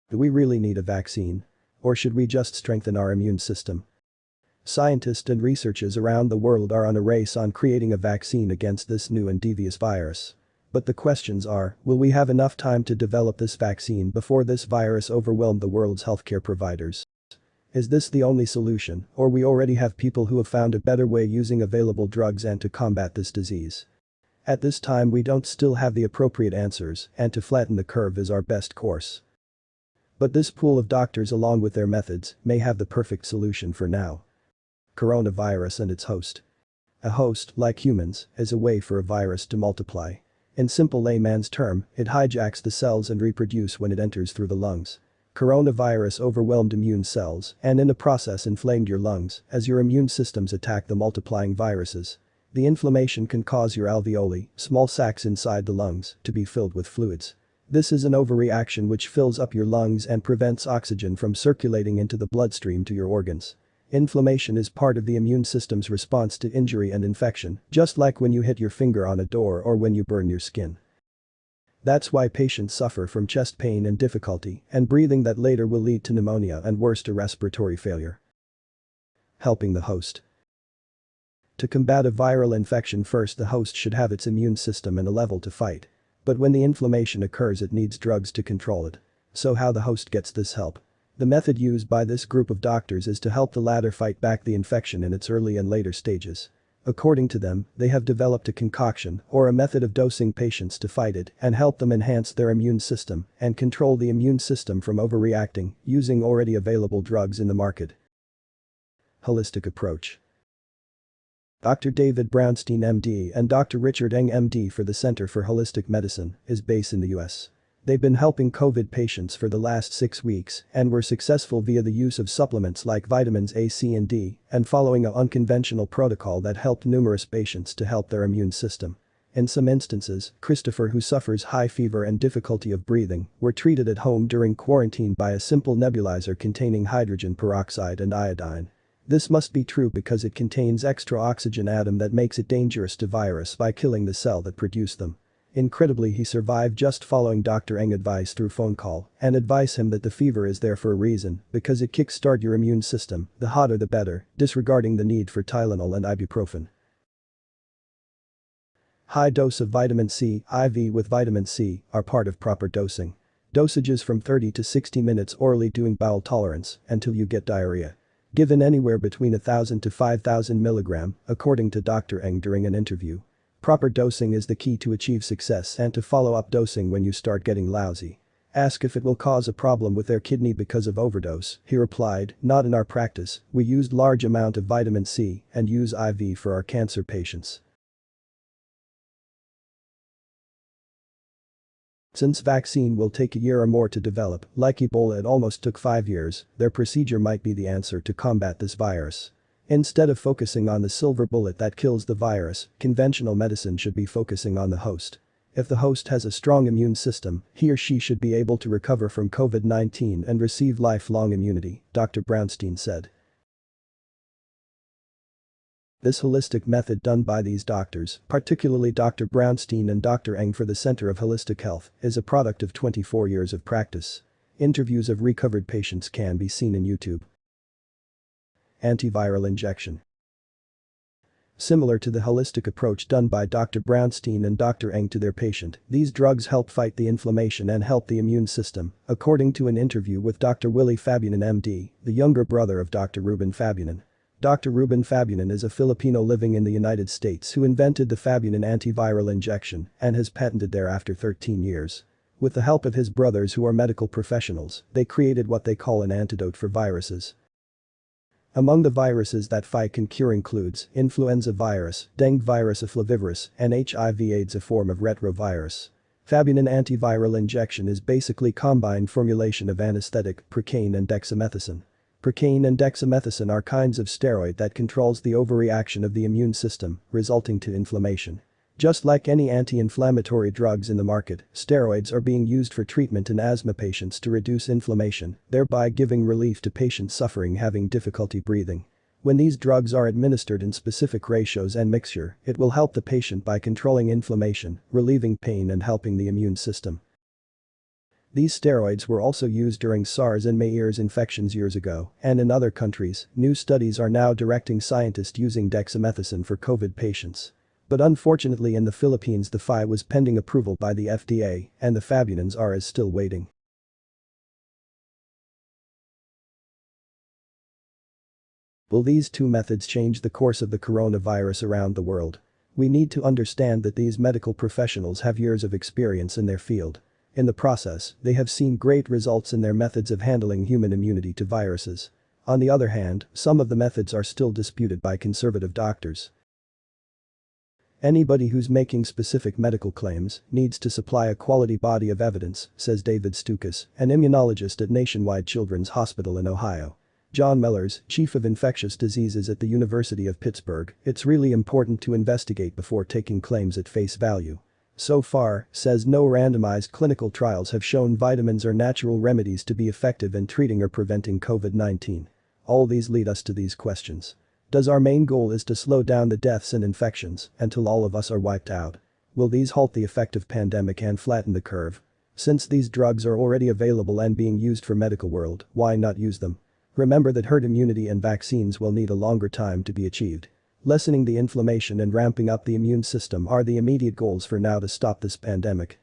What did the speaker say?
Do we really need a vaccine? Or should we just strengthen our immune system? Scientists and researchers around the world are on a race on creating a vaccine against this new and devious virus. But the questions are, will we have enough time to develop this vaccine before this virus overwhelms the world's healthcare providers? Is this the only solution, or we already have people who have found a better way using available drugs and to combat this disease? At this time we don't still have the appropriate answers, and to flatten the curve is our best course. But this pool of doctors along with their methods may have the perfect solution for now. Coronavirus and its host. A host, like humans, is a way for a virus to multiply. In simple layman's term, it hijacks the cells and reproduce when it enters through the lungs. Coronavirus overwhelmed immune cells and in the process inflamed your lungs as your immune systems attack the multiplying viruses. The inflammation can cause your alveoli, small sacs inside the lungs, to be filled with fluids. This is an overreaction which fills up your lungs and prevents oxygen from circulating into the bloodstream to your organs. Inflammation is part of the immune system's response to injury and infection, just like when you hit your finger on a door or when you burn your skin. That's why patients suffer from chest pain and difficulty and breathing that later will lead to pneumonia and worse to respiratory failure. Helping the host. To combat a viral infection, first the host should have its immune system in a level to fight. But when the inflammation occurs it needs drugs to control it. So how the host gets this help? The method used by this group of doctors is to help the latter fight back the infection in its early and later stages. According to them, they have developed a concoction or a method of dosing patients to fight it and help them enhance their immune system and control the immune system from overreacting using already available drugs in the market. Holistic approach. Dr. David Brownstein MD and Dr. Richard Eng MD for the Center for Holistic Medicine is based in the US. They've been helping COVID patients for the last 6 weeks and were successful via the use of supplements like vitamins A, C and D and following an unconventional protocol that helped numerous patients to help their immune system. In some instances, Christopher, who suffers high fever and difficulty of breathing, were treated at home during quarantine by a simple nebulizer containing hydrogen peroxide and iodine. This must be true because it contains extra oxygen atom that makes it dangerous to virus by killing the cell that produced them. Incredibly, he survived just following Dr. Eng advice through phone call and advise him that the fever is there for a reason because it kickstart your immune system, the hotter the better, disregarding the need for Tylenol and ibuprofen. High dose of vitamin C, IV with vitamin C, are part of proper dosing. Dosages from 30 to 60 minutes orally doing bowel tolerance until you get diarrhea. Given anywhere between 1,000 to 5,000 mg, according to Dr. Eng during an interview. Proper dosing is the key to achieve success and to follow up dosing when you start getting lousy. Ask if it will cause a problem with their kidney because of overdose, he replied, not in our practice, we used large amount of vitamin C and use IV for our cancer patients. Since vaccine will take a year or more to develop, like Ebola it almost took 5 years, their procedure might be the answer to combat this virus. Instead of focusing on the silver bullet that kills the virus, conventional medicine should be focusing on the host. If the host has a strong immune system, he or she should be able to recover from COVID-19 and receive lifelong immunity, Dr. Brownstein said. This holistic method done by these doctors, particularly Dr. Brownstein and Dr. Eng for the Center of Holistic Health, is a product of 24 years of practice. Interviews of recovered patients can be seen in YouTube. Antiviral injection. Similar to the holistic approach done by Dr. Brownstein and Dr. Eng to their patient, these drugs help fight the inflammation and help the immune system, according to an interview with Dr. Willie Fabunan MD, the younger brother of Dr. Ruben Fabunan. Dr. Ruben Fabunan is a Filipino living in the United States who invented the Fabunan antiviral injection and has patented thereafter 13 years. With the help of his brothers who are medical professionals, they created what they call an antidote for viruses. Among the viruses that fight and cure includes influenza virus, dengue virus, a flavivirus, and HIV/AIDS, a form of retrovirus. Fabunan antiviral injection is basically combined formulation of anesthetic, procaine and dexamethasone. Procaine and dexamethasone are kinds of steroid that controls the overreaction of the immune system, resulting to inflammation. Just like any anti-inflammatory drugs in the market, steroids are being used for treatment in asthma patients to reduce inflammation, thereby giving relief to patients suffering having difficulty breathing. When these drugs are administered in specific ratios and mixture, it will help the patient by controlling inflammation, relieving pain and helping the immune system. These steroids were also used during SARS and MERS infections years ago, and in other countries, new studies are now directing scientists using dexamethasone for COVID patients. But unfortunately in the Philippines the FI was pending approval by the FDA, and the Fabunans are still waiting. Will these two methods change the course of the coronavirus around the world? We need to understand that these medical professionals have years of experience in their field. In the process, they have seen great results in their methods of handling human immunity to viruses. On the other hand, some of the methods are still disputed by conservative doctors. Anybody who's making specific medical claims needs to supply a quality body of evidence, says David Stukas, an immunologist at Nationwide Children's Hospital in Ohio. John Mellors, chief of infectious diseases at the University of Pittsburgh, it's really important to investigate before taking claims at face value. So far, says, no randomized clinical trials have shown vitamins or natural remedies to be effective in treating or preventing COVID-19. All these lead us to these questions. Does our main goal is to slow down the deaths and infections until all of us are wiped out? Will these halt the effective pandemic and flatten the curve? Since these drugs are already available and being used for medical world, why not use them? Remember that herd immunity and vaccines will need a longer time to be achieved. Lessening the inflammation and ramping up the immune system are the immediate goals for now to stop this pandemic.